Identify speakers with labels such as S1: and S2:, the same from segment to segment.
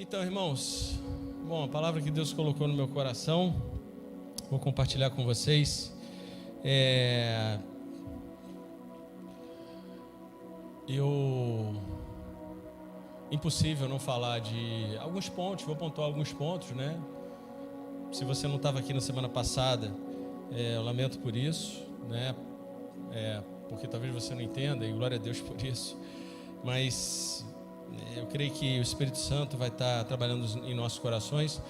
S1: Então, irmãos, a palavra que Deus colocou no meu coração, vou compartilhar com vocês. Impossível não falar de alguns pontos, vou pontuar alguns pontos, né? Se você não estava aqui na semana passada, eu lamento por isso, né? Porque talvez você não entenda, e glória a Deus por isso, mas eu creio que o Espírito Santo vai estar trabalhando em nossos corações.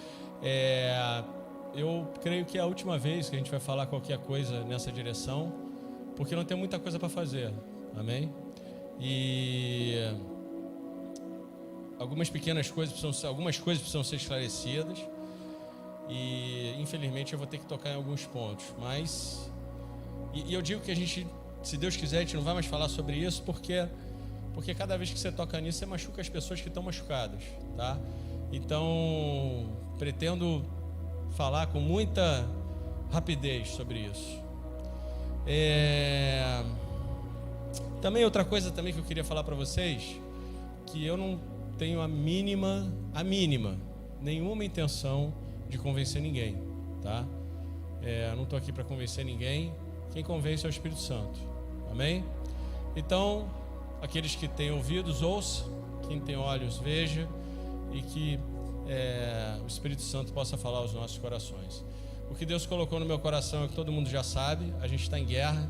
S1: Eu creio que é a última vez que a gente vai falar qualquer coisa nessa direção, porque não tem muita coisa para fazer, amém? E algumas coisas precisam ser esclarecidas, e infelizmente eu vou ter que tocar em alguns pontos, mas eu digo que a gente, se Deus quiser, a gente não vai mais falar sobre isso, porque cada vez que você toca nisso, você machuca as pessoas que estão machucadas, tá? Então, pretendo falar com muita rapidez sobre isso. Também outra coisa também que eu queria falar para vocês, que eu não tenho a mínima, nenhuma intenção de convencer ninguém, tá? Eu não estou aqui para convencer ninguém. Quem convence é o Espírito Santo, amém? Então, aqueles que têm ouvidos, ouça; quem tem olhos, veja, e que o Espírito Santo possa falar aos nossos corações. O que Deus colocou no meu coração é que todo mundo já sabe: a gente está em guerra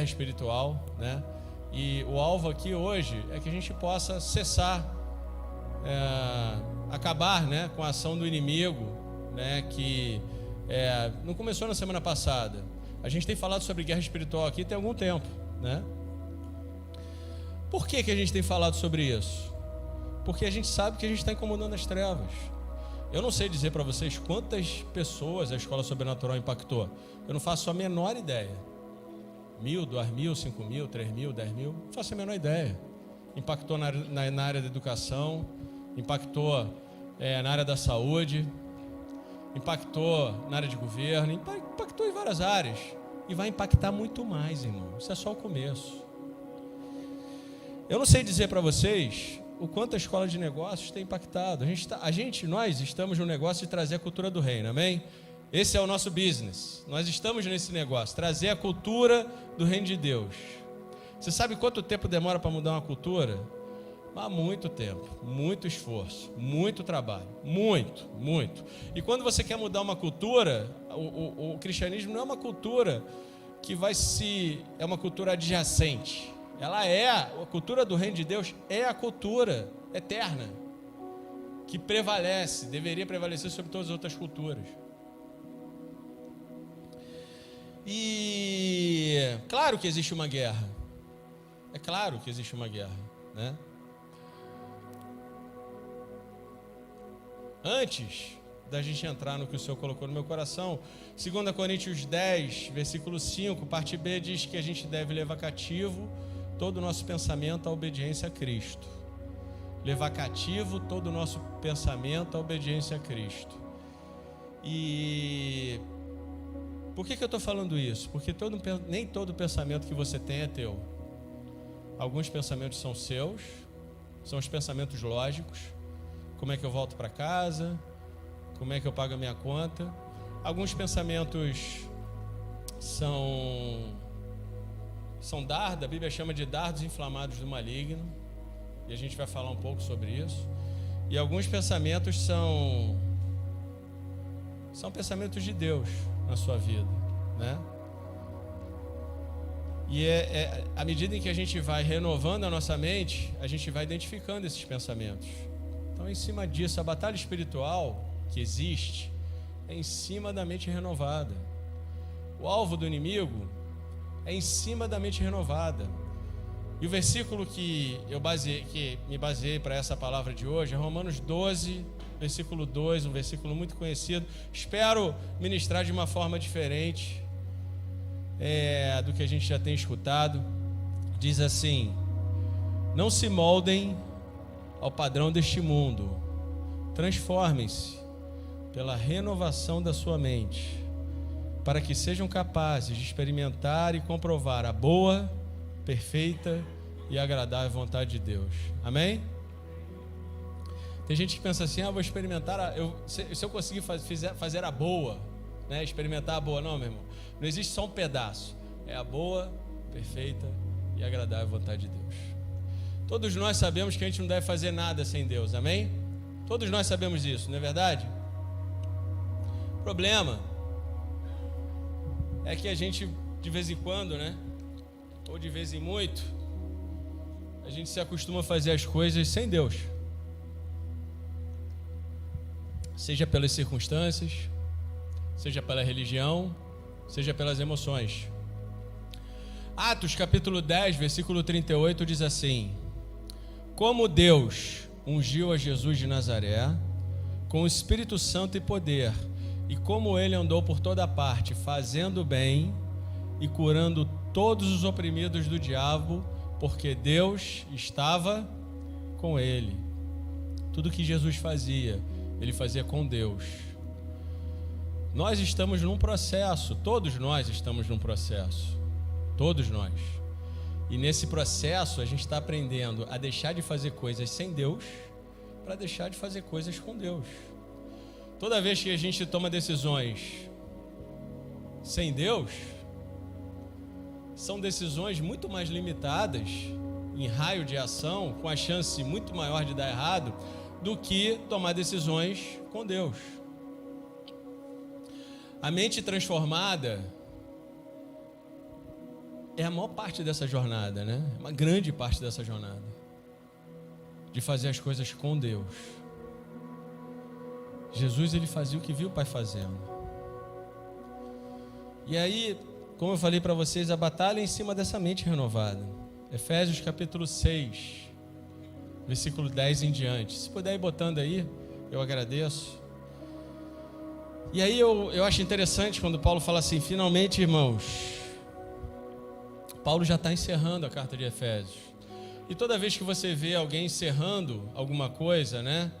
S1: espiritual, né? E o alvo aqui hoje é que a gente possa cessar, acabar, né, com a ação do inimigo, né, que não começou na semana passada. A gente tem falado sobre guerra espiritual aqui tem algum tempo, né? Por que a gente tem falado sobre isso? Porque a gente sabe que a gente está incomodando as trevas. Eu não sei dizer para vocês quantas pessoas a Escola Sobrenatural impactou. Eu não faço a menor ideia. 1.000, 2.000, 5.000, 3.000, 10.000, não faço a menor ideia. Impactou na área da educação, impactou na área da saúde, impactou na área de governo, impactou em várias áreas. E vai impactar muito mais, irmão. Isso é só o começo. Eu não sei dizer para vocês o quanto a escola de negócios tem impactado. Nós estamos no negócio de trazer a cultura do reino, amém? Esse é o nosso business. Nós estamos nesse negócio, trazer a cultura do reino de Deus. Você sabe quanto tempo demora para mudar uma cultura? Há muito tempo, muito esforço, muito trabalho, muito. E quando você quer mudar uma cultura, o cristianismo não é uma cultura que é uma cultura adjacente. A cultura do reino de Deus é a cultura eterna, que deveria prevalecer sobre todas as outras culturas. E claro que existe uma guerra. É claro que existe uma guerra, né? Antes da gente entrar no que o Senhor colocou no meu coração, 2 Coríntios 10, versículo 5, parte B, diz que a gente deve levar cativo todo o nosso pensamento à obediência a Cristo. Levar cativo todo o nosso pensamento à obediência a Cristo. E por que eu estou falando isso? Porque nem todo pensamento que você tem é teu. Alguns pensamentos são seus, são os pensamentos lógicos. Como é que eu volto para casa? Como é que eu pago a minha conta? Alguns pensamentos são dardos, a Bíblia chama de dardos inflamados do maligno, e a gente vai falar um pouco sobre isso. E alguns pensamentos são pensamentos de Deus na sua vida, né? E à medida em que a gente vai renovando a nossa mente, a gente vai identificando esses pensamentos. Então, em cima disso, a batalha espiritual que existe é em cima da mente renovada. O alvo do inimigo é em cima da mente renovada. E o versículo que me baseei para essa palavra de hoje é Romanos 12, versículo 2, um versículo muito conhecido. Espero ministrar de uma forma diferente do que a gente já tem escutado. Diz assim: não se moldem ao padrão deste mundo, transformem-se pela renovação da sua mente, para que sejam capazes de experimentar e comprovar a boa, perfeita e agradável vontade de Deus. Amém? Tem gente que pensa assim, vou experimentar, se eu conseguir fazer a boa, né? Experimentar a boa. Não, meu irmão, não existe só um pedaço. É a boa, perfeita e agradável vontade de Deus. Todos nós sabemos que a gente não deve fazer nada sem Deus, amém? Todos nós sabemos disso, não é verdade? O problema é que a gente, de vez em quando, né? Ou de vez em muito, a gente se acostuma a fazer as coisas sem Deus. Seja pelas circunstâncias, seja pela religião, seja pelas emoções. Atos capítulo 10, versículo 38 diz assim: como Deus ungiu a Jesus de Nazaré com o Espírito Santo e poder, e como ele andou por toda parte, fazendo bem e curando todos os oprimidos do diabo, porque Deus estava com ele. Tudo que Jesus fazia, ele fazia com Deus. Nós estamos num processo, todos nós estamos num processo, todos nós. E nesse processo a gente está aprendendo a deixar de fazer coisas sem Deus para deixar de fazer coisas com Deus. Toda vez que a gente toma decisões sem Deus, são decisões muito mais limitadas em raio de ação, com a chance muito maior de dar errado, do que tomar decisões com Deus. A mente transformada é a maior parte dessa jornada, né? Uma grande parte dessa jornada, de fazer as coisas com Deus. Jesus, ele fazia o que viu o Pai fazendo. E aí, como eu falei para vocês, a batalha é em cima dessa mente renovada. Efésios capítulo 6, versículo 10 em diante. Se puder ir botando aí, eu agradeço. E aí eu acho interessante quando Paulo fala assim, finalmente, irmãos, Paulo já está encerrando a carta de Efésios. E toda vez que você vê alguém encerrando alguma coisa, né?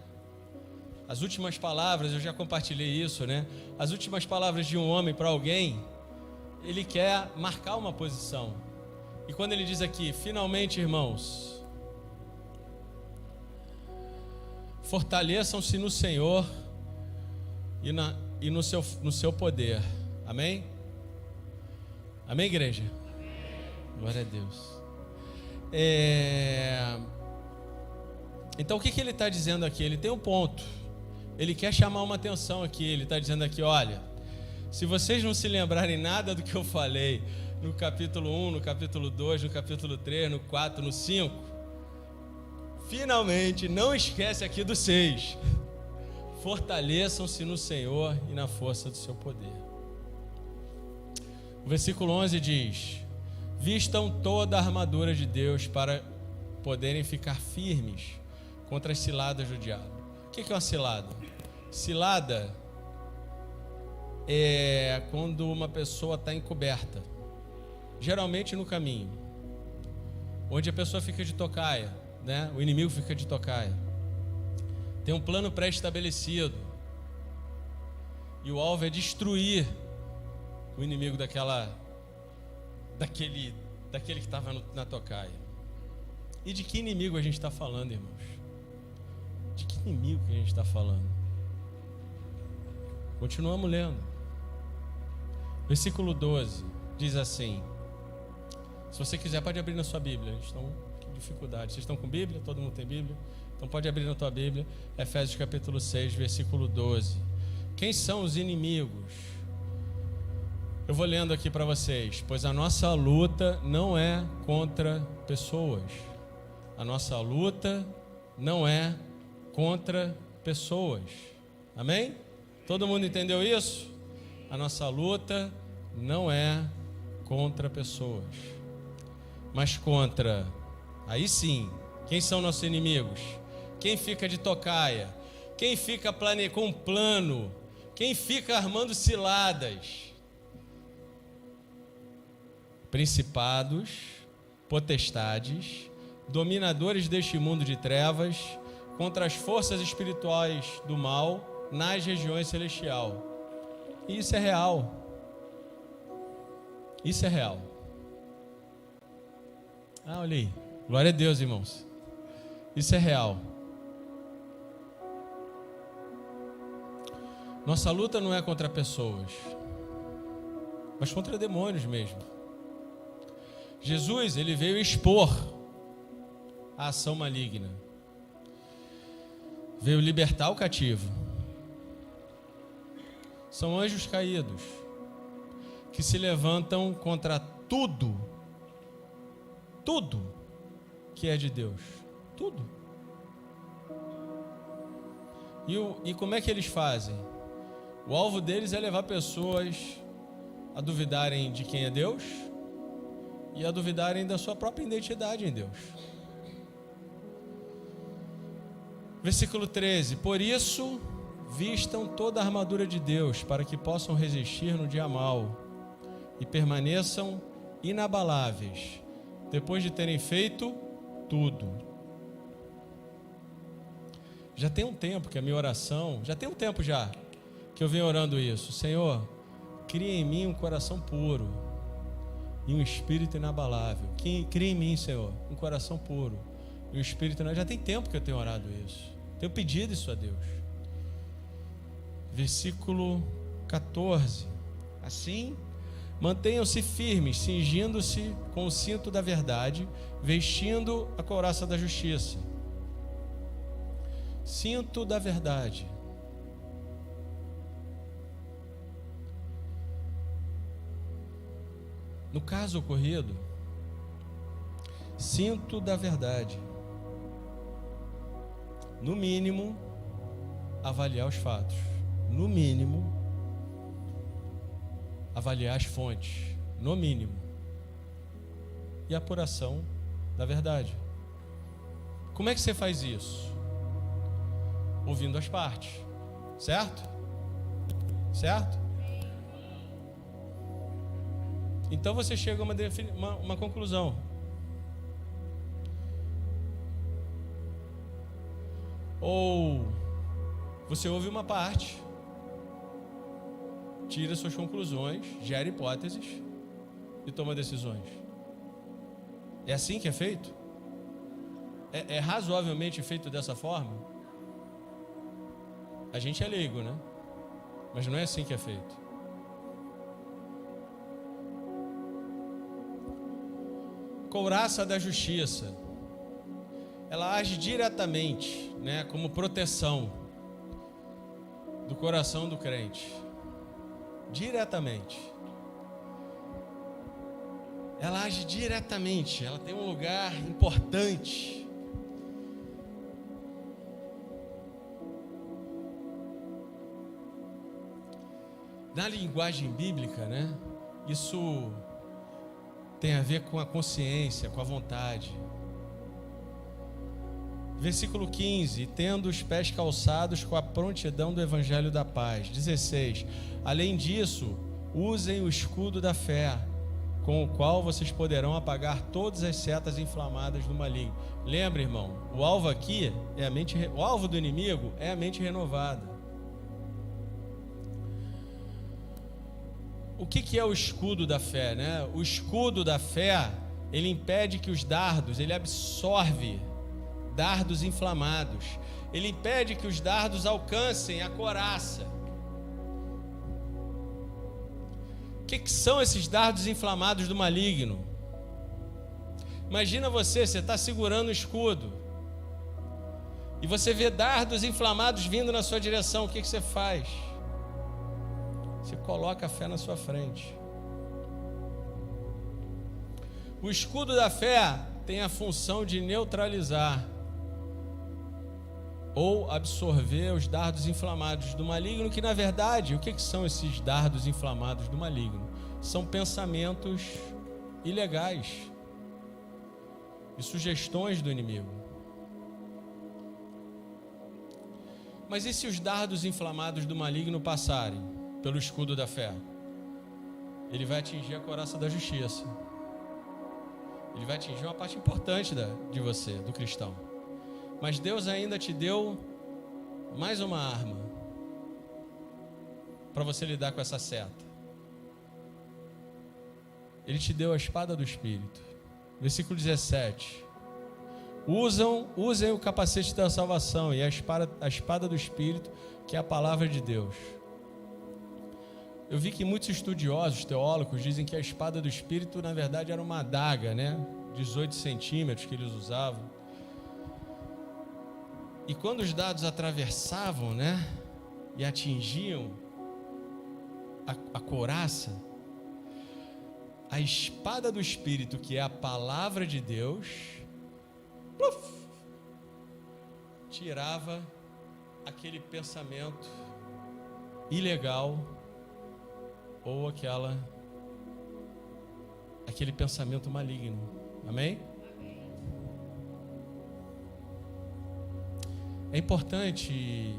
S1: As últimas palavras, eu já compartilhei isso, né? As últimas palavras de um homem para alguém, ele quer marcar uma posição. E quando ele diz aqui, finalmente, irmãos, fortaleçam-se no Senhor e no seu poder. Amém? Amém, igreja? Glória a Deus. Então o que ele está dizendo aqui? Ele tem um ponto. Ele quer chamar uma atenção aqui. Ele está dizendo aqui, olha, se vocês não se lembrarem nada do que eu falei no capítulo 1, no capítulo 2, no capítulo 3, no 4, no 5, finalmente não esquece aqui do 6. Fortaleçam-se no Senhor e na força do seu poder. O versículo 11 diz: vistam toda a armadura de Deus para poderem ficar firmes contra as ciladas do diabo. O que é uma cilada? Cilada é quando uma pessoa está encoberta, geralmente no caminho, onde a pessoa fica de tocaia, né? O inimigo fica de tocaia. Tem um plano pré-estabelecido e o alvo é destruir o inimigo daquele que estava na tocaia. E de que inimigo a gente está falando, irmãos? De que inimigo que a gente está falando? Continuamos lendo. Versículo 12 diz assim. Se você quiser, pode abrir na sua Bíblia. Eles estão com dificuldade. Vocês estão com Bíblia? Todo mundo tem Bíblia? Então pode abrir na tua Bíblia. Efésios capítulo 6, versículo 12. Quem são os inimigos? Eu vou lendo aqui para vocês. Pois a nossa luta não é contra pessoas. A nossa luta não é contra pessoas. Amém? Todo mundo entendeu isso? A nossa luta não é contra pessoas, mas contra, aí sim, quem são nossos inimigos? Quem fica de tocaia? Quem fica com um plano? Quem fica armando ciladas? Principados, potestades, dominadores deste mundo de trevas, contra as forças espirituais do mal nas regiões celestiais. E isso é real. Isso é real. Olha aí. Glória a Deus, irmãos. Isso é real. Nossa luta não é contra pessoas, mas contra demônios mesmo. Jesus, ele veio expor a ação maligna. Veio libertar o cativo. São anjos caídos que se levantam contra tudo que é de Deus. Tudo. E como é que eles fazem? O alvo deles é levar pessoas a duvidarem de quem é Deus e a duvidarem da sua própria identidade em Deus. Versículo 13: por isso, vistam toda a armadura de Deus, para que possam resistir no dia mau e permaneçam inabaláveis, depois de terem feito tudo. Já tem um tempo que a minha oração, que eu venho orando isso. Senhor, cria em mim um coração puro e um espírito inabalável. Cria em mim, Senhor, um coração puro e um espírito inabalável. Já tem tempo que eu tenho orado isso. Tenho pedido isso a Deus. Versículo 14. Assim, mantenham-se firmes, cingindo-se com o cinto da verdade, vestindo a couraça da justiça. Cinto da verdade. No caso ocorrido, cinto da verdade. No mínimo, avaliar os fatos. No mínimo, avaliar as fontes. No mínimo. E a apuração da verdade. Como é que você faz isso? Ouvindo as partes. Certo? Certo? Então você chega a uma conclusão. Ou você ouve uma parte, tira suas conclusões, gera hipóteses e toma decisões. É assim que é feito? É razoavelmente feito dessa forma? A gente é leigo, né? Mas não é assim que é feito. Couraça da justiça. Ela age diretamente, né, como proteção do coração do crente. Diretamente. Ela age diretamente, ela tem um lugar importante. Na linguagem bíblica, né, isso tem a ver com a consciência, com a vontade. Versículo 15: tendo os pés calçados com a prontidão do evangelho da paz. 16: além disso, usem o escudo da fé, com o qual vocês poderão apagar todas as setas inflamadas do maligno. Lembra, irmão, o alvo aqui é o alvo do inimigo é a mente renovada. O que é o escudo da fé, né? O escudo da fé, ele impede que os dardos, ele absorve dardos inflamados. Ele impede que os dardos alcancem a couraça. O que são esses dardos inflamados do maligno? Imagina você está segurando o escudo e você vê dardos inflamados vindo na sua direção. O que você faz? Você coloca a fé na sua frente. O escudo da fé tem a função de neutralizar ou absorver os dardos inflamados do maligno, que na verdade, o que são esses dardos inflamados do maligno? São pensamentos ilegais e sugestões do inimigo. Mas e se os dardos inflamados do maligno passarem pelo escudo da fé? Ele vai atingir a couraça da justiça. Ele vai atingir uma parte importante de você, do cristão. Mas Deus ainda te deu mais uma arma para você lidar com essa seta. Ele te deu a espada do Espírito. Versículo 17: usem o capacete da salvação e a espada do Espírito, que é a palavra de Deus. Eu vi que muitos estudiosos, teólogos, dizem que a espada do Espírito, na verdade, era uma adaga, né? 18 centímetros que eles usavam. E quando os dardos atravessavam, né? E atingiam a couraça, a espada do Espírito, que é a palavra de Deus, tirava aquele pensamento ilegal ou aquele pensamento maligno. Amém? É importante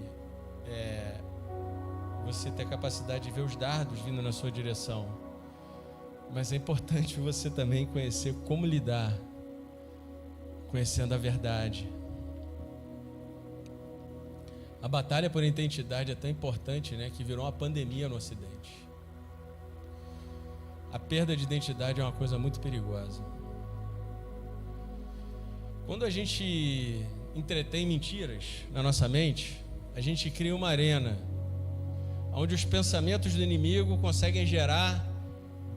S1: você ter a capacidade de ver os dardos vindo na sua direção, mas é importante você também conhecer como lidar, conhecendo a verdade. A batalha por identidade é tão importante, né, que virou uma pandemia no Ocidente. A perda de identidade é uma coisa muito perigosa. Quando a gente entretém mentiras na nossa mente, a gente cria uma arena onde os pensamentos do inimigo conseguem gerar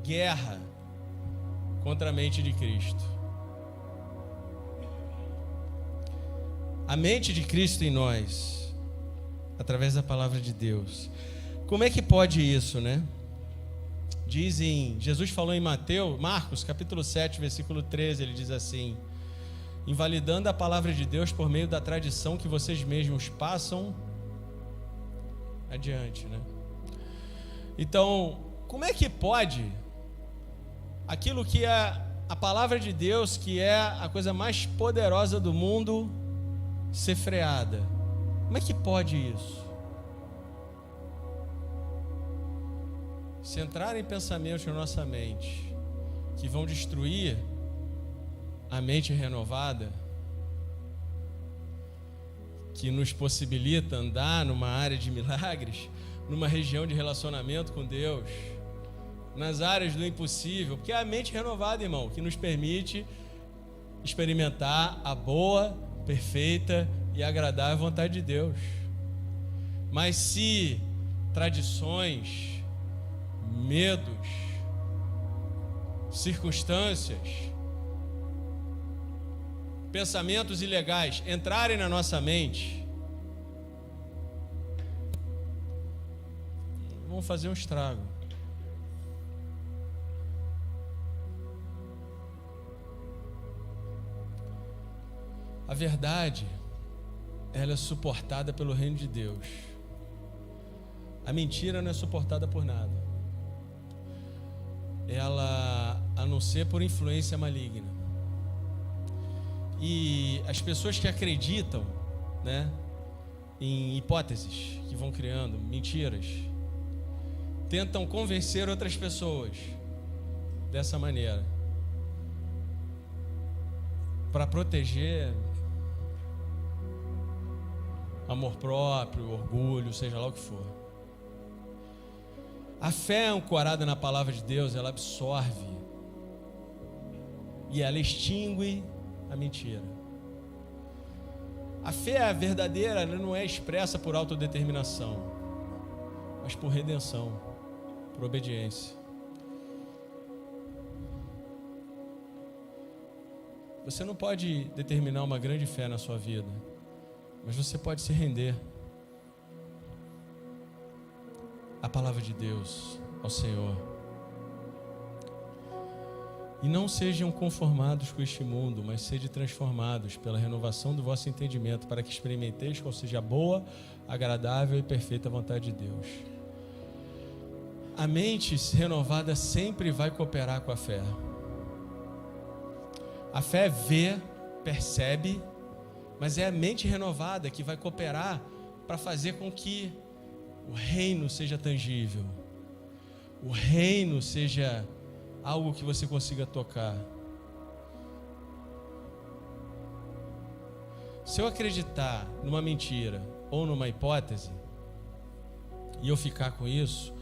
S1: guerra contra a mente de Cristo. A mente de Cristo em nós, através da palavra de Deus. Como é que pode isso, né? Jesus falou em Marcos, capítulo 7, versículo 13, ele diz assim: invalidando a palavra de Deus por meio da tradição que vocês mesmos passam adiante, né? Então, como é que pode aquilo que é a palavra de Deus, que é a coisa mais poderosa do mundo, ser freada? Como é que pode isso? Se entrarem pensamentos na nossa mente que vão destruir a mente renovada, que nos possibilita andar numa área de milagres, numa região de relacionamento com Deus, nas áreas do impossível, porque é a mente renovada, irmão, que nos permite experimentar a boa, perfeita e agradável vontade de Deus. Mas se tradições, medos, circunstâncias, pensamentos ilegais entrarem na nossa mente, vão fazer um estrago. A verdade, ela é suportada pelo reino de Deus. A mentira não é suportada por nada. Ela, a não ser por influência maligna. E as pessoas que acreditam, né, em hipóteses que vão criando, mentiras, tentam convencer outras pessoas dessa maneira, para proteger amor próprio, orgulho, seja lá o que for. A fé ancorada na palavra de Deus, ela absorve e ela extingue a mentira. A fé verdadeira, ela não é expressa por autodeterminação, mas por redenção, por obediência. Você não pode determinar uma grande fé na sua vida, mas você pode se render à palavra de Deus, ao Senhor. E não sejam conformados com este mundo, mas sede transformados pela renovação do vosso entendimento, para que experimenteis qual seja a boa, agradável e perfeita vontade de Deus. A mente renovada sempre vai cooperar com a fé. A fé vê, percebe, mas é a mente renovada que vai cooperar para fazer com que o reino seja tangível, o reino seja algo que você consiga tocar. Se eu acreditar numa mentira ou numa hipótese e eu ficar com isso,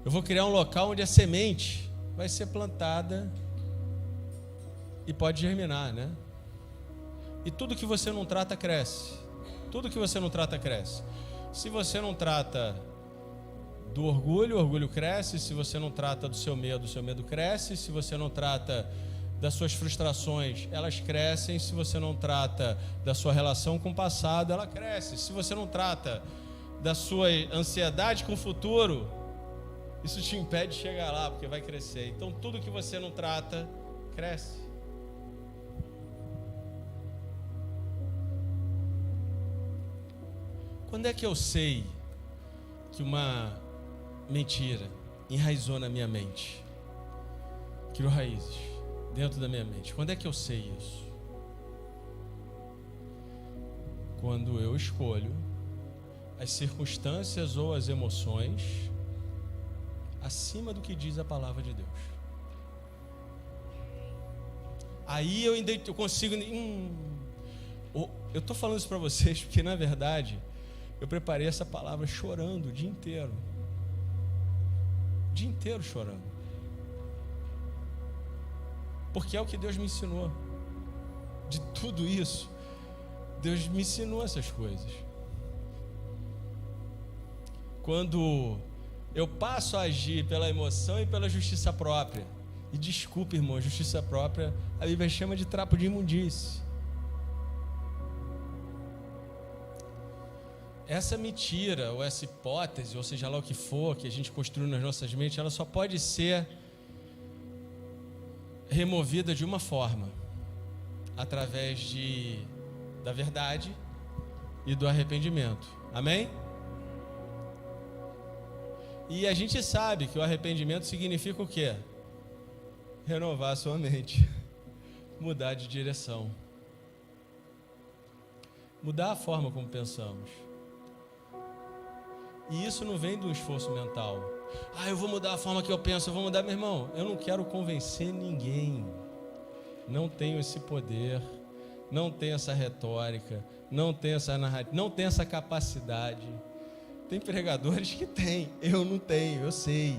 S1: eu vou criar um local onde a semente vai ser plantada e pode germinar, né? E tudo que você não trata cresce. Tudo que você não trata cresce. Se você não trata do orgulho, o orgulho cresce. Se você não trata do seu medo, o seu medo cresce. Se você não trata das suas frustrações, elas crescem. Se você não trata da sua relação com o passado, ela cresce. Se você não trata da sua ansiedade com o futuro, isso te impede de chegar lá, porque vai crescer. Então tudo que você não trata, cresce. Quando é que eu sei que uma mentira enraizou na minha mente? Criou raízes dentro da minha mente. Quando é que eu sei isso? Quando eu escolho as circunstâncias ou as emoções acima do que diz a palavra de Deus. Aí eu consigo... eu estou falando isso para vocês porque, na verdade, eu preparei essa palavra chorando o dia inteiro. O dia inteiro chorando. Porque é o que Deus me ensinou. De tudo isso, Deus me ensinou essas coisas. Quando eu passo a agir pela emoção e pela justiça própria, e desculpe, irmão, justiça própria, a Bíblia chama de trapo de imundície. Essa mentira, ou essa hipótese, ou seja lá o que for, que a gente construiu nas nossas mentes, ela só pode ser removida de uma forma, através da verdade e do arrependimento. Amém? E a gente sabe que o arrependimento significa o quê? Renovar a sua mente, mudar de direção, mudar a forma como pensamos. E isso não vem do esforço mental. Eu vou mudar a forma que eu penso, eu vou mudar, meu irmão. Eu não quero convencer ninguém. Não tenho esse poder, não tenho essa retórica, não tenho essa narrativa, não tenho essa capacidade. Tem pregadores que têm, eu não tenho, eu sei.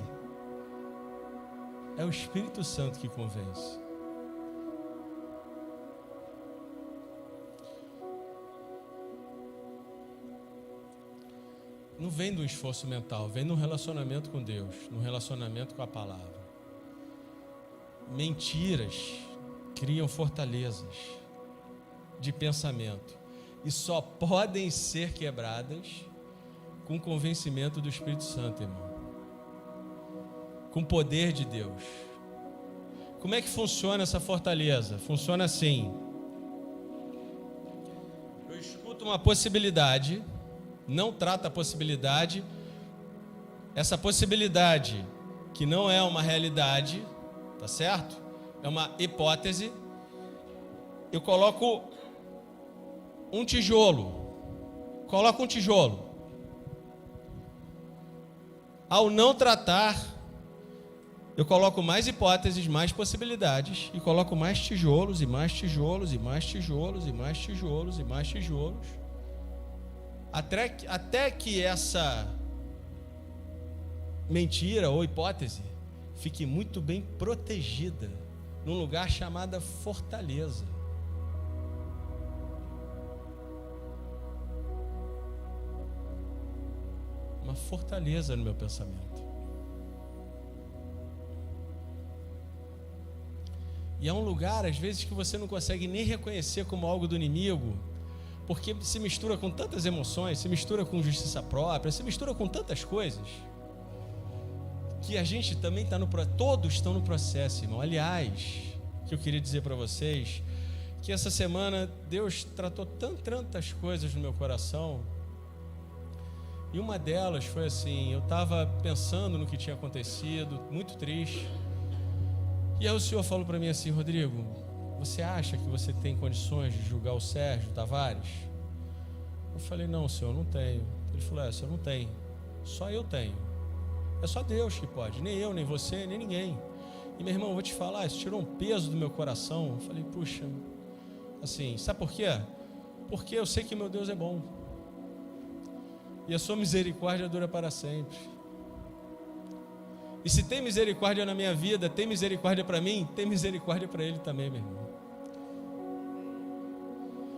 S1: É o Espírito Santo que convence. Não vem do esforço mental, vem no relacionamento com Deus, no relacionamento com a palavra. Mentiras criam fortalezas de pensamento e só podem ser quebradas com o convencimento do Espírito Santo, irmão. Com o poder de Deus. Como é que funciona essa fortaleza? Funciona assim. Eu escuto uma possibilidade, não trato a possibilidade. Essa possibilidade, que não é uma realidade, tá certo? É uma hipótese. Eu coloco um tijolo. Coloco um tijolo. Ao não tratar, eu coloco mais hipóteses, mais possibilidades, e coloco mais tijolos, e mais tijolos, e mais tijolos, e mais tijolos, e mais tijolos, até que essa mentira ou hipótese fique muito bem protegida, num lugar chamado fortaleza. Uma fortaleza no meu pensamento. E é um lugar, às vezes, que você não consegue nem reconhecer como algo do inimigo, porque se mistura com tantas emoções, se mistura com justiça própria, se mistura com tantas coisas, que a gente também está todos estão no processo, irmão. Aliás, que eu queria dizer para vocês, que essa semana Deus tratou tantas coisas no meu coração. E uma delas foi assim, eu estava pensando no que tinha acontecido, muito triste. E aí o Senhor falou para mim assim: Rodrigo, você acha que você tem condições de julgar o Sérgio Tavares? Eu falei: não, Senhor, não tenho. Ele falou: Senhor, não tem. Só eu tenho. É só Deus que pode, nem eu, nem você, nem ninguém. E meu irmão, eu vou te falar, isso tirou um peso do meu coração. Eu falei: puxa, assim, sabe por quê? Porque eu sei que meu Deus é bom. E a sua misericórdia dura para sempre. E se tem misericórdia na minha vida, tem misericórdia para mim, tem misericórdia para ele também, meu irmão.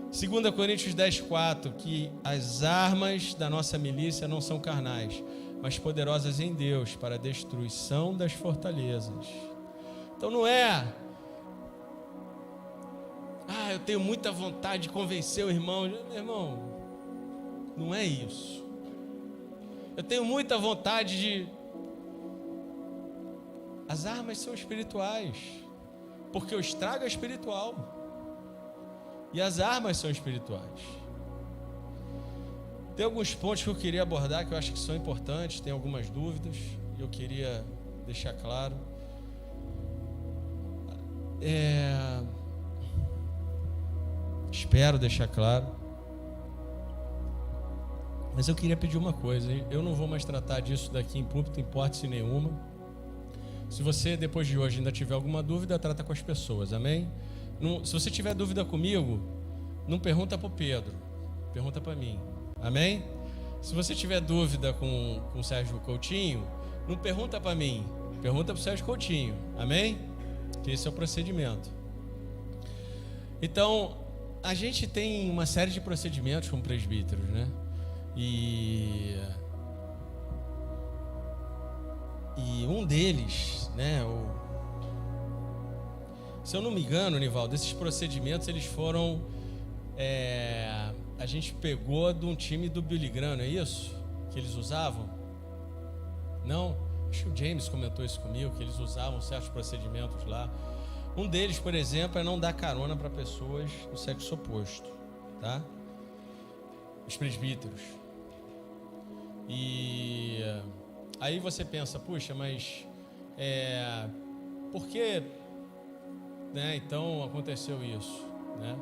S1: 2 Coríntios 10:4, que as armas da nossa milícia não são carnais, mas poderosas em Deus para a destruição das fortalezas. Então não é, eu tenho muita vontade de convencer o irmão. Meu irmão, não é isso. Eu tenho muita vontade de... As armas são espirituais, porque o estrago é espiritual e as armas são espirituais. Tem alguns pontos que eu queria abordar que eu acho que são importantes, tem algumas dúvidas e eu queria deixar claro. Espero deixar claro. Mas eu queria pedir uma coisa, eu não vou mais tratar disso daqui em púlpito, em hipótese nenhuma. Se você, depois de hoje, ainda tiver alguma dúvida, trata com as pessoas, amém? Se você tiver dúvida comigo, não pergunta para o Pedro, pergunta para mim, amém? Se você tiver dúvida com o Sérgio Coutinho, não pergunta para mim, pergunta para o Sérgio Coutinho, amém? Que esse é o procedimento. Então, a gente tem uma série de procedimentos como presbíteros, né? E um deles, né, se eu não me engano, Nivaldo, esses procedimentos eles foram, a gente pegou de um time do Billy Graham, não é isso? Que eles usavam? Não? Acho que o James comentou isso comigo, que eles usavam certos procedimentos lá. Um deles, por exemplo, é não dar carona para pessoas do sexo oposto, tá? Os presbíteros. E aí você pensa, puxa, mas por que, né, então aconteceu isso, né?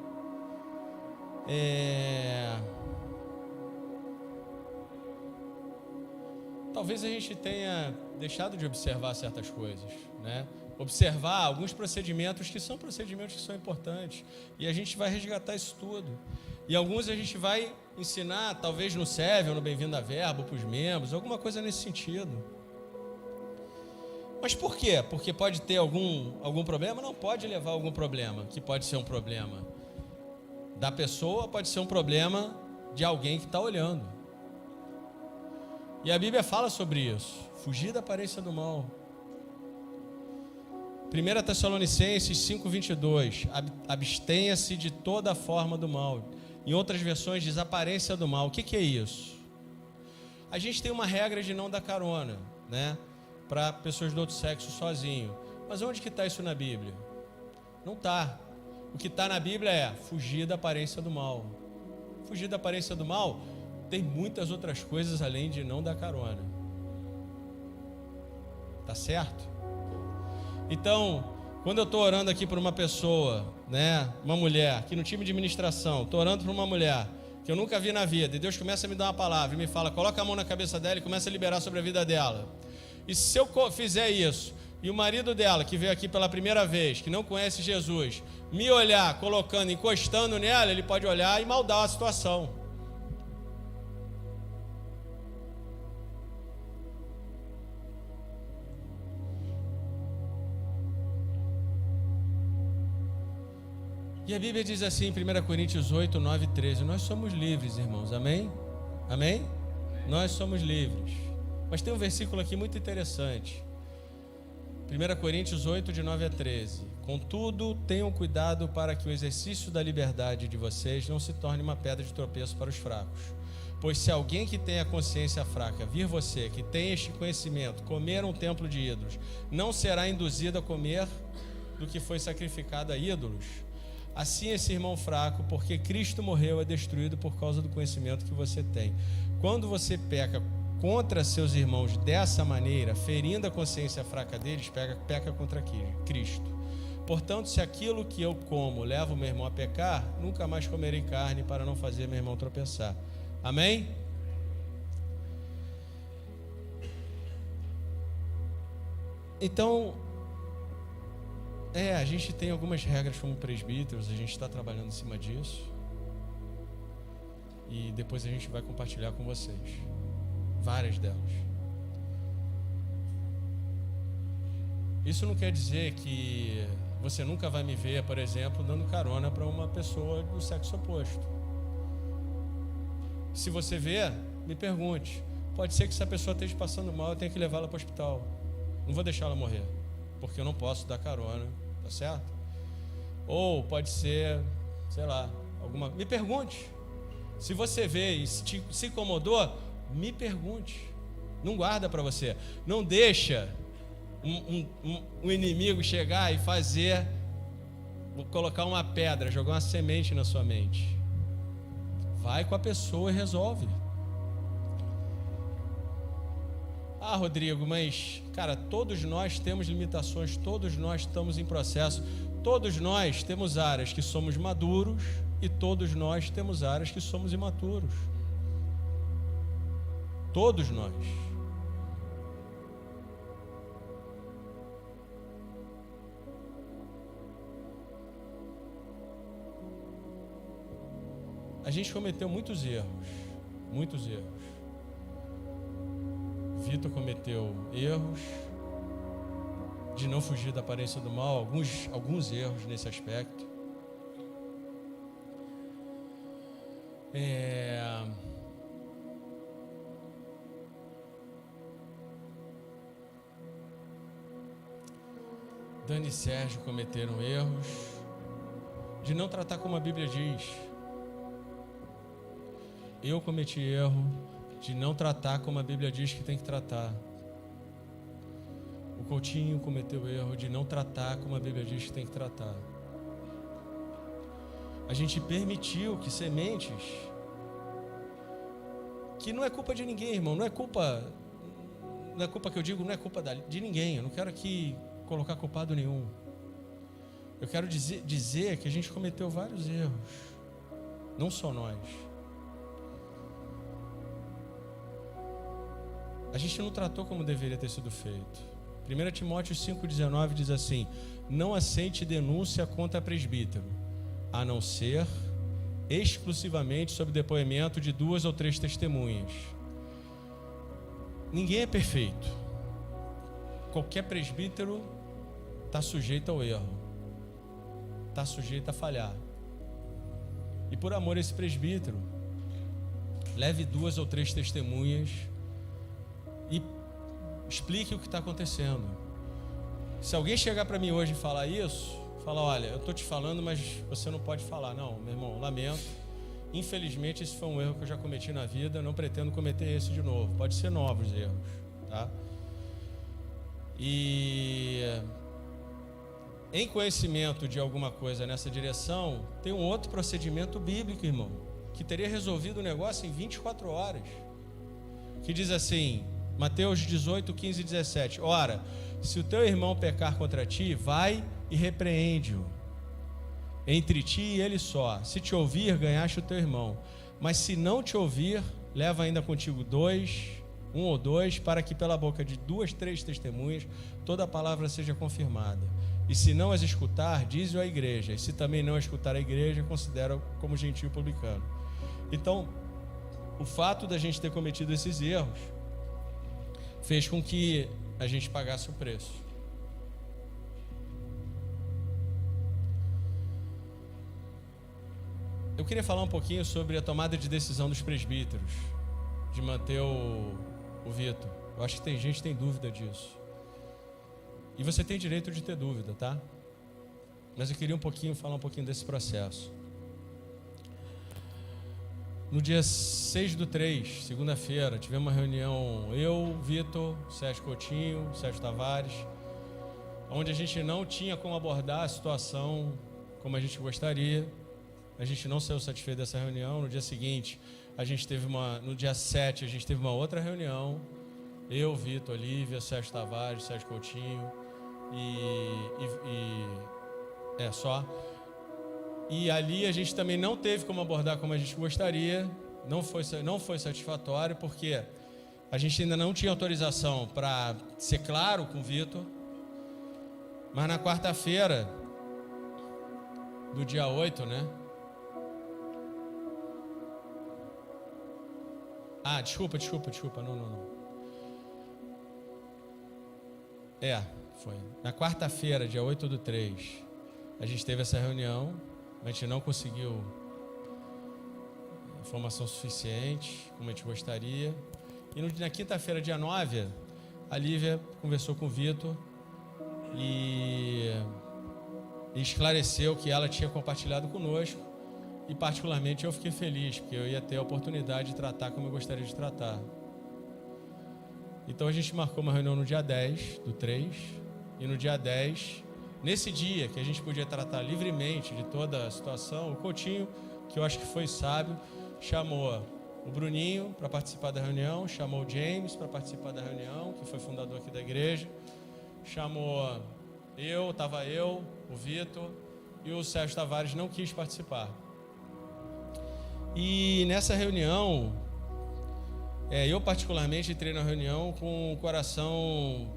S1: Talvez a gente tenha deixado de observar certas coisas, né? Observar alguns procedimentos que são importantes, e a gente vai resgatar isso tudo. E alguns a gente vai ensinar, talvez no SEV ou no Bem-vindo a Verbo, para os membros, alguma coisa nesse sentido. Mas por quê? Porque pode ter algum problema? Não pode levar a algum problema, que pode ser um problema da pessoa, pode ser um problema de alguém que está olhando. E a Bíblia fala sobre isso, fugir da aparência do mal. 1 Tessalonicenses 5:22, abstenha-se de toda forma do mal. Em outras versões diz aparência do mal. O que é isso? A gente tem uma regra de não dar carona, né, para pessoas do outro sexo sozinho. Mas onde que está isso na Bíblia? Não está. O que está na Bíblia é fugir da aparência do mal. Fugir da aparência do mal tem muitas outras coisas além de não dar carona. Tá certo? Então, quando eu estou orando aqui por uma pessoa, né, uma mulher, aqui no time de ministração, estou orando por uma mulher que eu nunca vi na vida, e Deus começa a me dar uma palavra e me fala, coloca a mão na cabeça dela e começa a liberar sobre a vida dela. E se eu fizer isso, e o marido dela, que veio aqui pela primeira vez, que não conhece Jesus, me olhar, colocando, encostando nela, ele pode olhar e maldar a situação. E a Bíblia diz assim em 1 Coríntios 8, 9 e 13, nós somos livres, irmãos, amém? Amém? Nós somos livres. Mas tem um versículo aqui muito interessante. 1 Coríntios 8, de 9 a 13. Contudo, tenham cuidado para que o exercício da liberdade de vocês não se torne uma pedra de tropeço para os fracos. Pois se alguém que tem a consciência fraca vir você, que tem este conhecimento, comer um templo de ídolos, não será induzido a comer do que foi sacrificado a ídolos. Assim esse irmão fraco, porque Cristo morreu, é destruído por causa do conhecimento que você tem. Quando você peca contra seus irmãos dessa maneira, ferindo a consciência fraca deles, peca contra Cristo. Portanto, se aquilo que eu como leva o meu irmão a pecar, nunca mais comerei carne para não fazer meu irmão tropeçar. Amém? Então, a gente tem algumas regras como presbíteros, a gente está trabalhando em cima disso. E depois a gente vai compartilhar com vocês várias delas. Isso não quer dizer que você nunca vai me ver, por exemplo, dando carona para uma pessoa do sexo oposto. Se você vê, me pergunte, Pode ser que se a pessoa esteja passando mal, eu tenha que levá-la para o hospital. Não vou deixar ela morrer, porque eu não posso dar carona, tá certo? Ou pode ser, sei lá, alguma... Me pergunte. Se você vê e se incomodou, me pergunte. Não guarda para você. Não deixa um inimigo chegar e fazer, colocar uma pedra, jogar uma semente na sua mente. Vai com a pessoa e resolve. Ah, Rodrigo, mas, cara, todos nós temos limitações, todos nós estamos em processo, todos nós temos áreas que somos maduros e todos nós temos áreas que somos imaturos. Todos nós. A gente cometeu muitos erros, muitos erros. Vitor cometeu erros de não fugir da aparência do mal, alguns erros nesse aspecto. Dani e Sérgio cometeram erros de não tratar como a Bíblia diz. Eu cometi erro de não tratar como a Bíblia diz que tem que tratar. O Coutinho cometeu o erro de não tratar como a Bíblia diz que tem que tratar. A gente permitiu que sementes, que não é culpa de ninguém, irmão, não é culpa que eu digo, não é culpa de ninguém. Eu não quero aqui colocar culpado nenhum. Eu quero dizer que a gente cometeu vários erros, não só nós. A gente não tratou como deveria ter sido feito. 1 Timóteo 5,19 diz assim: não aceite denúncia contra presbítero, a não ser exclusivamente sob depoimento de 2 ou 3 testemunhas. Ninguém é perfeito. Qualquer presbítero está sujeito ao erro, está sujeito a falhar. E por amor a esse presbítero, leve 2 ou 3 testemunhas e explique o que está acontecendo. Se alguém chegar para mim hoje e falar isso, fala: olha, eu estou te falando, mas você não pode falar. Não, meu irmão, lamento. Infelizmente, esse foi um erro que eu já cometi na vida. Não pretendo cometer esse de novo. Pode ser novos erros, tá? E em conhecimento de alguma coisa nessa direção, tem um outro procedimento bíblico, irmão, que teria resolvido o negócio em 24 horas. Que diz assim, Mateus 18, 15 e 17: ora, se o teu irmão pecar contra ti, vai e repreende-o entre ti e ele só. Se te ouvir, ganhaste o teu irmão. Mas se não te ouvir, leva ainda contigo um ou dois, para que pela boca de 2, 3 testemunhas toda a palavra seja confirmada. E se não as escutar, diz-o à igreja. E se também não escutar a igreja, considera como gentio publicano. Então, o fato da gente ter cometido esses erros fez com que a gente pagasse o preço. Eu queria falar um pouquinho sobre a tomada de decisão dos presbíteros, de manter o Vitor. Eu acho que tem gente que tem dúvida disso. E você tem direito de ter dúvida, tá? Mas eu queria falar um pouquinho desse processo. No dia 6/3, segunda-feira, tivemos uma reunião, eu, Vitor, Sérgio Coutinho, Sérgio Tavares, onde a gente não tinha como abordar a situação como a gente gostaria. A gente não saiu satisfeito dessa reunião. No dia seguinte, no dia 7, a gente teve uma outra reunião. Eu, Vitor, Olívia, Sérgio Tavares, Sérgio Coutinho E ali a gente também não teve como abordar como a gente gostaria. Não foi satisfatório, porque a gente ainda não tinha autorização para ser claro com o Vitor. Mas na quarta-feira do dia 8, né? Ah, desculpa, não. Foi. Na quarta-feira, dia 8/3, a gente teve essa reunião, a gente não conseguiu informação suficiente, como a gente gostaria, E na quinta-feira, dia 9, a Lívia conversou com o Vitor e esclareceu que ela tinha compartilhado conosco. E particularmente eu fiquei feliz, porque eu ia ter a oportunidade de tratar como eu gostaria de tratar. Então a gente marcou uma reunião no dia 10 do 3, e no dia 10, nesse dia que a gente podia tratar livremente de toda a situação, o Coutinho, que eu acho que foi sábio, chamou o Bruninho para participar da reunião, chamou o James para participar da reunião, que foi fundador aqui da igreja, chamou estava eu, o Vitor, e o Sérgio Tavares não quis participar. E nessa reunião, eu particularmente entrei na reunião com o coração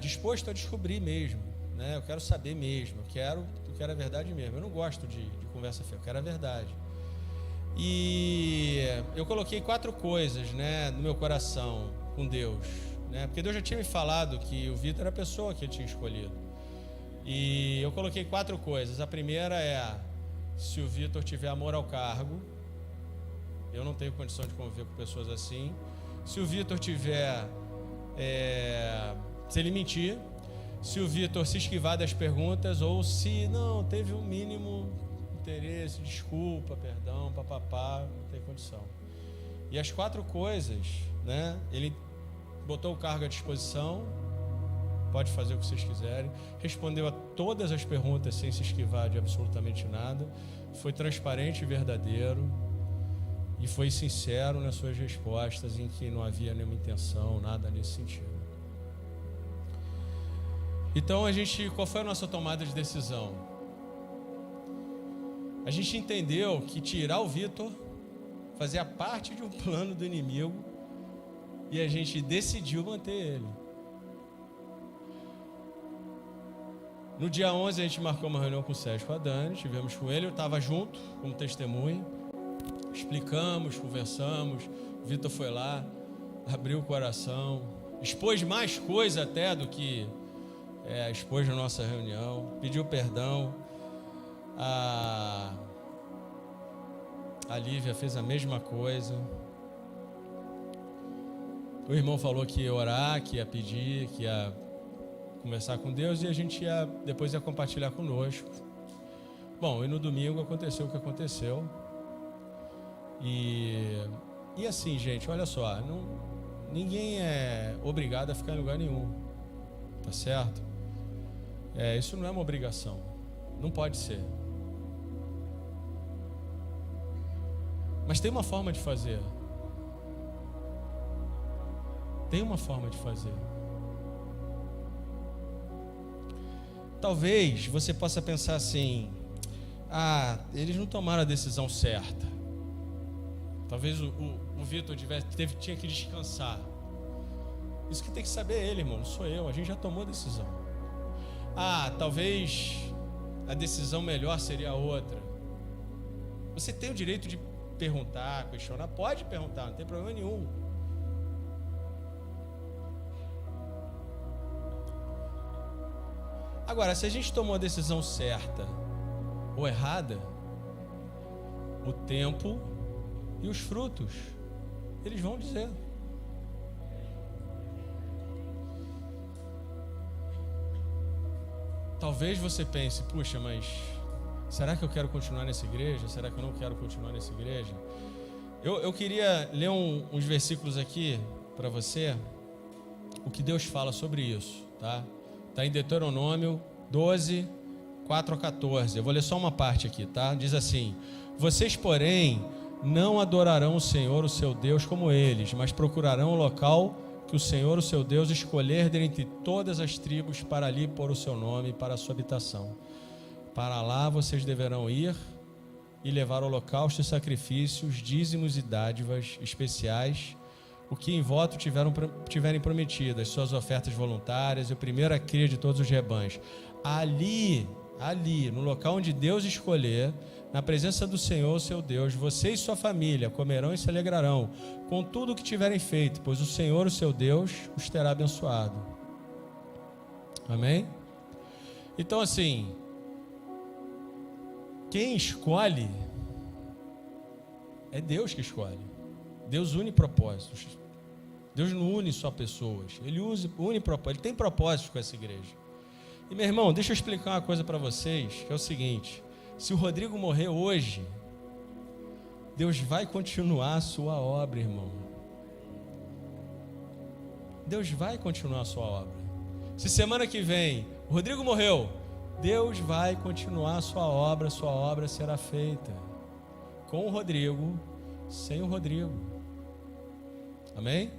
S1: disposto a descobrir mesmo, né? Eu quero saber mesmo, eu quero a verdade mesmo. Eu não gosto de conversa feia, eu quero a verdade. E eu coloquei 4 coisas, né, no meu coração com Deus, né? Porque Deus já tinha me falado que o Vitor era a pessoa que ele tinha escolhido. E eu coloquei 4 coisas. A primeira é: se o Vitor tiver amor ao cargo, eu não tenho condição de conviver com pessoas assim. Se o Vitor tiver, se ele mentir, se o Vitor se esquivar das perguntas, ou se não teve um mínimo interesse, desculpa, perdão, papapá, não tem condição. E as 4 coisas, né? Ele botou o cargo à disposição, pode fazer o que vocês quiserem, respondeu a todas as perguntas sem se esquivar de absolutamente nada, foi transparente e verdadeiro, e foi sincero nas suas respostas, em que não havia nenhuma intenção, nada nesse sentido. Então qual foi a nossa tomada de decisão? A gente entendeu que tirar o Vitor fazia parte de um plano do inimigo, e a gente decidiu manter ele. No dia 11 a gente marcou uma reunião com o Sérgio e com a Dani, estivemos com ele, eu estava junto como testemunha, explicamos, conversamos, o Vitor foi lá, abriu o coração, expôs mais coisa até do que expôs na nossa reunião, pediu perdão. A Lívia fez a mesma coisa. O irmão falou que ia orar, que ia pedir, que ia conversar com Deus, e a gente depois ia compartilhar conosco. Bom, e no domingo aconteceu o que aconteceu. E assim, gente, olha só, ninguém é obrigado a ficar em lugar nenhum, tá certo? Isso não é uma obrigação, não pode ser. Mas tem uma forma de fazer. Tem uma forma de fazer. Talvez você possa pensar assim: eles não tomaram a decisão certa. Talvez o Vitor tinha que descansar. Isso que tem que saber ele, irmão, não sou eu. A gente já tomou a decisão. Talvez a decisão melhor seria outra. Você tem o direito de perguntar, questionar, pode perguntar, não tem problema nenhum. Agora, se a gente tomou a decisão certa ou errada, o tempo e os frutos, eles vão dizer. Talvez você pense: puxa, mas será que eu quero continuar nessa igreja? Será que eu não quero continuar nessa igreja? Eu queria ler uns versículos aqui para você, o que Deus fala sobre isso, tá? Está em Deuteronômio 12, 4 a 14. Eu vou ler só uma parte aqui, tá? Diz assim: vocês, porém, não adorarão o Senhor, o seu Deus, como eles, mas procurarão o local que o Senhor, o seu Deus, escolher dentre todas as tribos para ali pôr o seu nome e para a sua habitação. Para lá vocês deverão ir e levar holocaustos, sacrifícios, dízimos e dádivas especiais, o que em voto tiverem prometido, as suas ofertas voluntárias e o primeiro a cria de todos os rebanhos. Ali, no local onde Deus escolher, na presença do Senhor, seu Deus, você e sua família comerão e se alegrarão com tudo o que tiverem feito, pois o Senhor, o seu Deus, os terá abençoado. Amém? Então, assim, quem escolhe é Deus que escolhe. Deus une propósitos. Deus não une só pessoas. Ele une propósitos. Ele tem propósitos com essa igreja. E, meu irmão, deixa eu explicar uma coisa para vocês, que é o seguinte: se o Rodrigo morrer hoje, Deus vai continuar a sua obra, irmão. Deus vai continuar a sua obra. Se semana que vem o Rodrigo morreu, Deus vai continuar a sua obra será feita. Com o Rodrigo, sem o Rodrigo. Amém?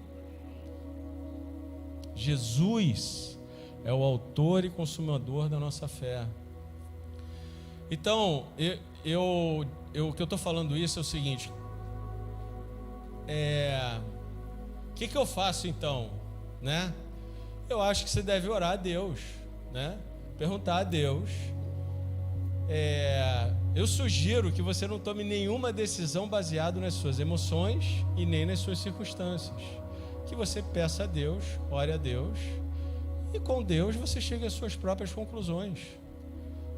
S1: Jesus é o autor e consumador da nossa fé. Então, o que eu estou falando isso é o seguinte: o que eu faço então, né? Eu acho que você deve orar a Deus, né? Perguntar a Deus. Eu sugiro que você não tome nenhuma decisão baseada nas suas emoções e nem nas suas circunstâncias. Que você peça a Deus, ore a Deus, e com Deus você chega às suas próprias conclusões.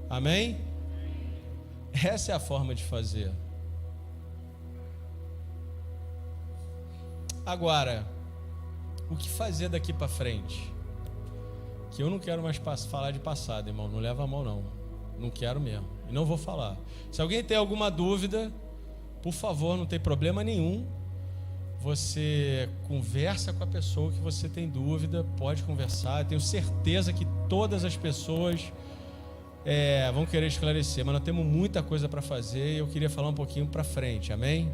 S1: Amém? Essa é a forma de fazer. Agora, o que fazer daqui para frente? Que eu não quero mais falar de passado, irmão. Não leva a mão, não. Não quero mesmo. E não vou falar. Se alguém tem alguma dúvida, por favor, não tem problema nenhum. Você conversa com a pessoa que você tem dúvida, pode conversar. Eu tenho certeza que todas as pessoas vão querer esclarecer, mas nós temos muita coisa para fazer e eu queria falar um pouquinho para frente, amém?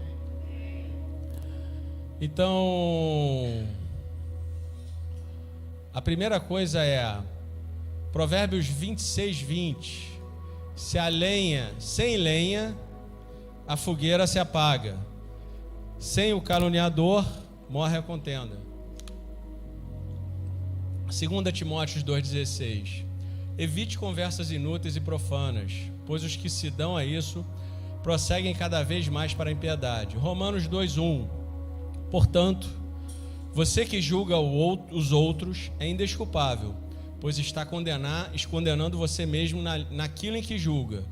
S1: Então, a primeira coisa é Provérbios 26:20. Sem lenha, a fogueira se apaga. Sem o caluniador, morre a contenda. 2 Timóteo 2,16. Evite conversas inúteis e profanas, pois os que se dão a isso prosseguem cada vez mais para a impiedade. Romanos 2,1. Portanto, você que julga os outros é indesculpável, pois está condenando você mesmo naquilo em que julga,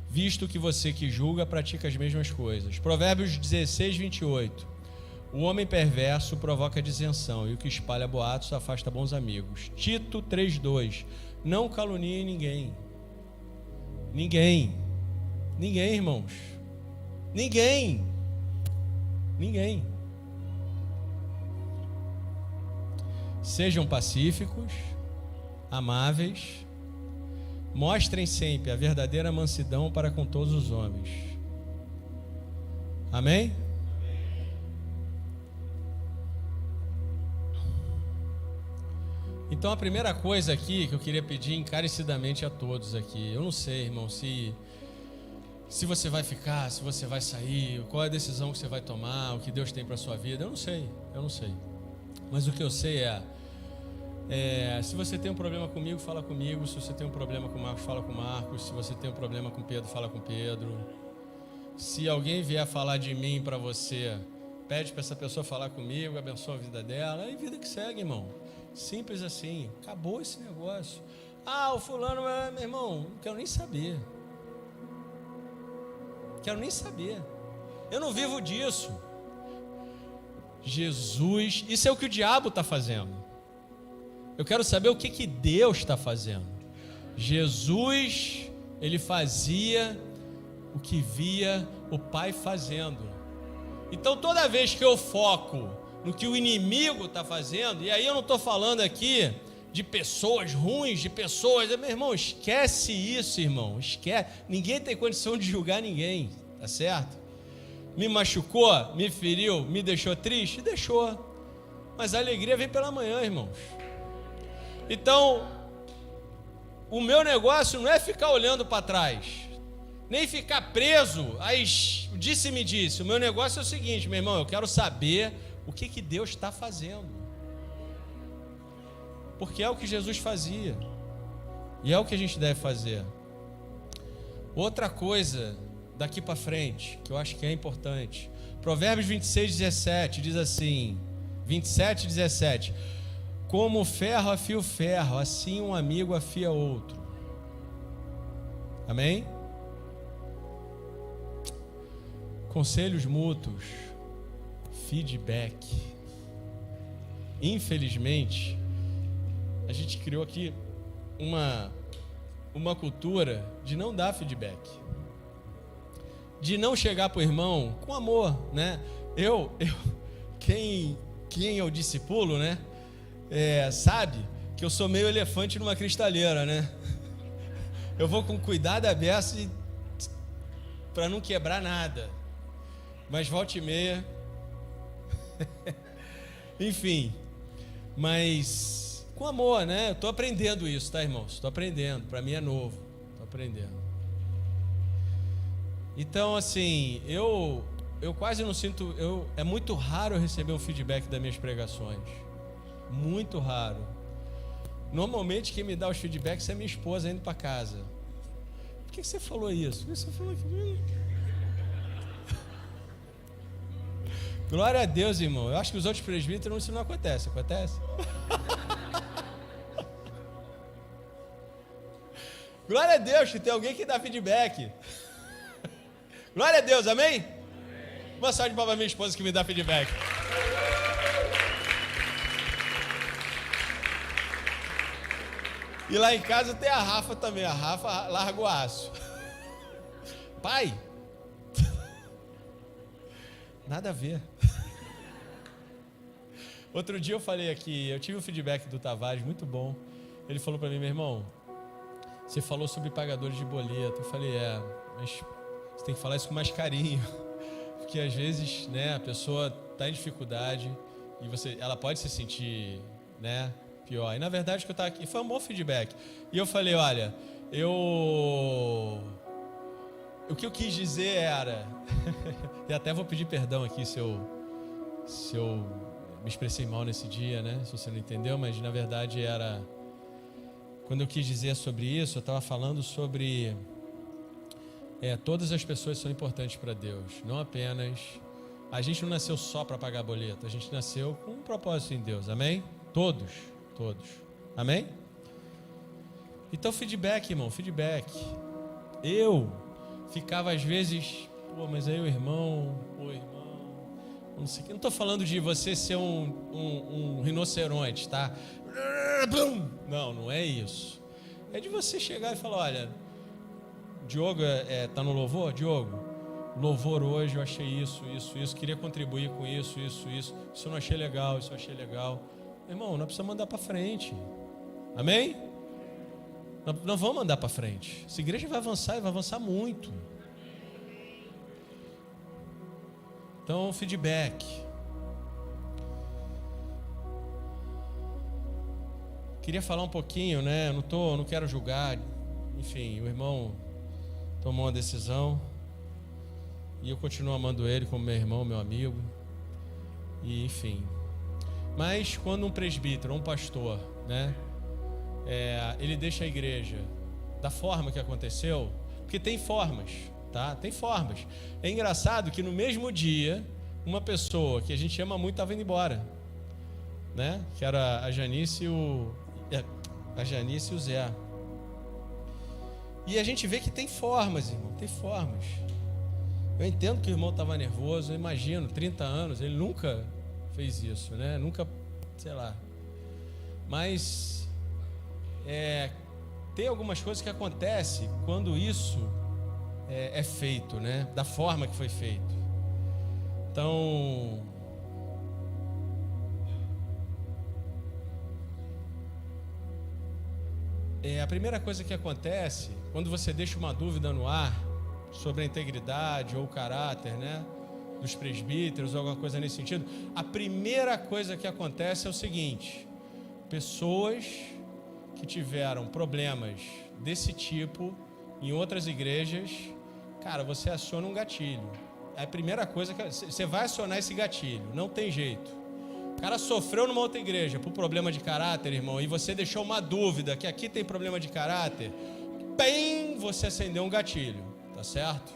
S1: visto que você que julga pratica as mesmas coisas. Provérbios 16:28. O homem perverso provoca dissensão, e o que espalha boatos afasta bons amigos. Tito 3:2. Não calunie ninguém. Ninguém, irmãos. Ninguém. Sejam pacíficos, amáveis, mostrem sempre a verdadeira mansidão para com todos os homens. Amém? Então a primeira coisa aqui que eu queria pedir encarecidamente a todos aqui, eu não sei, irmão, se você vai ficar, se você vai sair, qual é a decisão que você vai tomar, o que Deus tem para a sua vida, eu não sei. Mas o que eu sei se você tem um problema comigo, fala comigo. Se você tem um problema com o Marcos, fala com o Marcos. Se você tem um problema com o Pedro, fala com o Pedro. Se alguém vier falar de mim para você, pede para essa pessoa falar comigo, abençoa a vida dela. É vida que segue, irmão. Simples assim. Acabou esse negócio. O fulano, meu irmão, não quero nem saber. Eu não vivo disso. Jesus, isso é o que o diabo está fazendo. Eu quero saber o que Deus está fazendo. Jesus, ele fazia o que via o Pai fazendo. Então toda vez que eu foco no que o inimigo está fazendo, e aí eu não estou falando aqui de pessoas ruins, de pessoas, meu irmão, esquece isso, irmão, esquece. Ninguém tem condição de julgar ninguém, tá certo? Me machucou, me feriu, me deixou triste? Deixou. Mas a alegria vem pela manhã, irmãos. Então, o meu negócio não é ficar olhando para trás, nem ficar preso às disse-me disse. O meu negócio é o seguinte, meu irmão, eu quero saber o que Deus está fazendo. Porque é o que Jesus fazia. E é o que a gente deve fazer. Outra coisa daqui para frente, que eu acho que é importante. Provérbios 26:17 diz assim, 27:17. Como o ferro afia o ferro, assim um amigo afia outro. Amém? Conselhos mútuos, feedback. Infelizmente, a gente criou aqui uma cultura de não dar feedback, de não chegar para o irmão com amor, né? Quem eu discipulo, né? Sabe que eu sou meio elefante numa cristaleira, né? Eu vou com cuidado aberto para não quebrar nada, mas volta e meia, enfim, mas com amor, né? Eu estou aprendendo isso, tá, irmãos? Estou aprendendo, para mim é novo, estou aprendendo. Então, assim, eu quase não sinto, é muito raro eu receber um feedback das minhas pregações, muito raro. Normalmente quem me dá os feedbacks é minha esposa indo para casa. Por que você falou isso? Por que você falou aquilo? Glória a Deus, irmão. Eu acho que os outros presbíteros isso não acontece. Acontece? Glória a Deus que tem alguém que dá feedback. Glória a Deus, amém? Boa salva de palmas para minha esposa que me dá feedback. E lá em casa tem a Rafa também. A Rafa larga o aço. Pai, nada a ver. Outro dia eu falei aqui, eu tive um feedback do Tavares muito bom. Ele falou para mim, meu irmão, você falou sobre pagadores de boleto. Eu falei, mas você tem que falar isso com mais carinho. Porque às vezes, né, a pessoa está em dificuldade e ela pode se sentir, né, pior. E na verdade o que eu estava aqui foi um bom feedback. E eu falei, olha, o que eu quis dizer era, e até vou pedir perdão aqui se eu me expressei mal nesse dia, né? Se você não entendeu, mas na verdade era, quando eu quis dizer sobre isso, eu estava falando sobre todas as pessoas são importantes para Deus, não apenas, a gente não nasceu só para pagar boleto, a gente nasceu com um propósito em Deus, amém? Todos, amém? Então feedback, irmão, feedback. Eu ficava às vezes, mas aí o irmão, não sei, não estou falando de você ser um rinoceronte, tá? Não é isso. É de você chegar e falar, olha, Diogo tá no louvor? Diogo, louvor hoje eu achei isso, queria contribuir com isso eu não achei legal, isso eu achei legal. Irmão, nós precisamos mandar para frente, amém? Nós vamos mandar para frente. Essa igreja vai avançar e vai avançar muito. Então, feedback. Queria falar um pouquinho, né? Não quero julgar. Enfim, o irmão tomou uma decisão e eu continuo amando ele como meu irmão, meu amigo. E, enfim. Mas quando um presbítero, um pastor, né? Ele deixa a igreja da forma que aconteceu, porque tem formas, tá? Tem formas. É engraçado que no mesmo dia, uma pessoa que a gente ama muito estava indo embora, né? Que era a Janice e o Zé. E a gente vê que tem formas, irmão, tem formas. Eu entendo que o irmão estava nervoso, eu imagino, 30 anos, ele nunca fez isso, né? Nunca, sei lá. Mas tem algumas coisas que acontecem quando isso é feito, né? Da forma que foi feito. Então, a primeira coisa que acontece quando você deixa uma dúvida no ar sobre a integridade ou o caráter, né, dos presbíteros ou alguma coisa nesse sentido, a primeira coisa que acontece é o seguinte: pessoas que tiveram problemas desse tipo em outras igrejas, cara, você aciona um gatilho. É a primeira coisa que você vai acionar esse gatilho, não tem jeito. O cara sofreu numa outra igreja por problema de caráter, irmão, e você deixou uma dúvida que aqui tem problema de caráter, bem, você acendeu um gatilho, tá certo?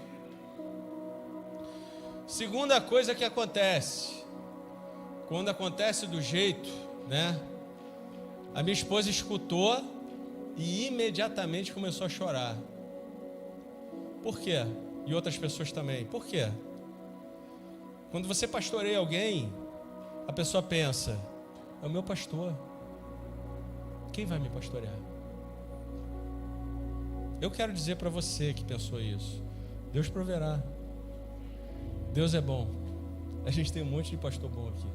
S1: Segunda coisa que acontece, quando acontece do jeito, né? A minha esposa escutou e imediatamente começou a chorar. Por quê? E outras pessoas também. Por quê? Quando você pastoreia alguém, a pessoa pensa: é o meu pastor, quem vai me pastorear? Eu quero dizer para você que pensou isso: Deus proverá. Deus é bom. A gente tem um monte de pastor bom aqui.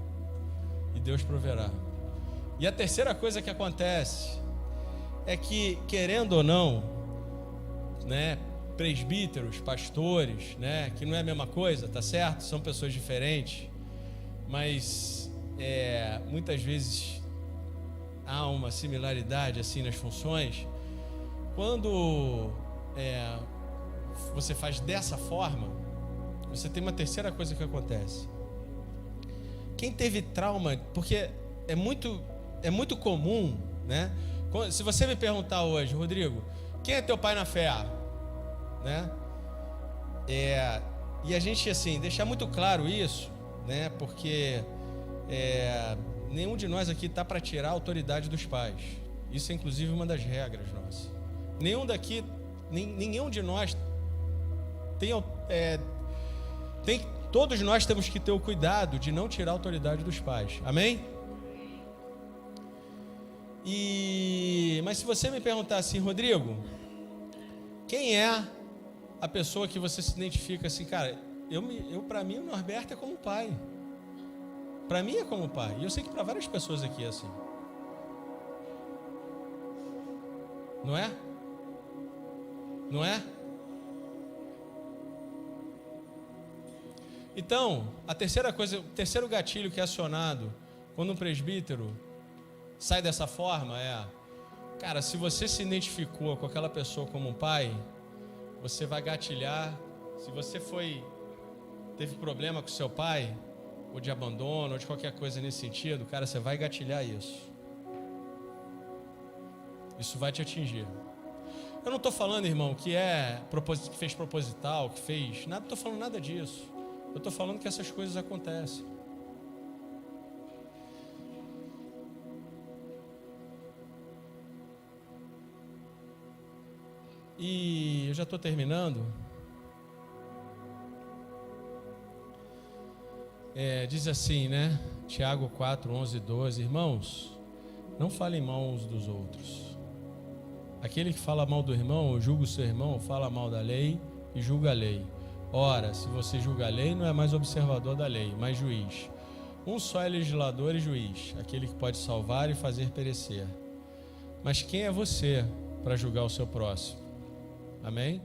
S1: E Deus proverá. E a terceira coisa que acontece é que, querendo ou não, né, presbíteros, pastores, né, que não é a mesma coisa, tá certo? São pessoas diferentes, mas muitas vezes há uma similaridade assim nas funções. Quando você faz dessa forma, você tem uma terceira coisa que acontece. Quem teve trauma, porque é muito comum, né? Se você me perguntar hoje: Rodrigo, quem é teu pai na fé? Né? E a gente, assim, deixar muito claro isso, né? Porque nenhum de nós aqui está para tirar a autoridade dos pais. Isso é inclusive uma das regras nossas. Nenhum de nós todos nós temos que ter o cuidado de não tirar a autoridade dos pais. Amém? Mas se você me perguntar assim: Rodrigo, quem é a pessoa que você se identifica assim? Cara, para mim o Norberto é como pai. Para mim é como pai. E eu sei que para várias pessoas aqui é assim. Não é? Não é? Então, a terceira coisa, o terceiro gatilho que é acionado quando um presbítero sai dessa forma cara, se você se identificou com aquela pessoa como um pai, você vai gatilhar. Se você teve problema com seu pai, ou de abandono, ou de qualquer coisa nesse sentido, cara, você vai gatilhar isso. Isso vai te atingir. Eu não estou falando, irmão, que fez proposital, que fez nada, não estou falando nada disso. Eu estou falando que essas coisas acontecem. E eu já estou terminando. Diz assim, né? Tiago 4, 11 e 12. Irmãos, não falem mal uns dos outros. Aquele que fala mal do irmão, julga o seu irmão, fala mal da lei e julga a lei. Ora, se você julga a lei, não é mais observador da lei, mas juiz. Um só é legislador e juiz, aquele que pode salvar e fazer perecer. Mas quem é você para julgar o seu próximo? Amém?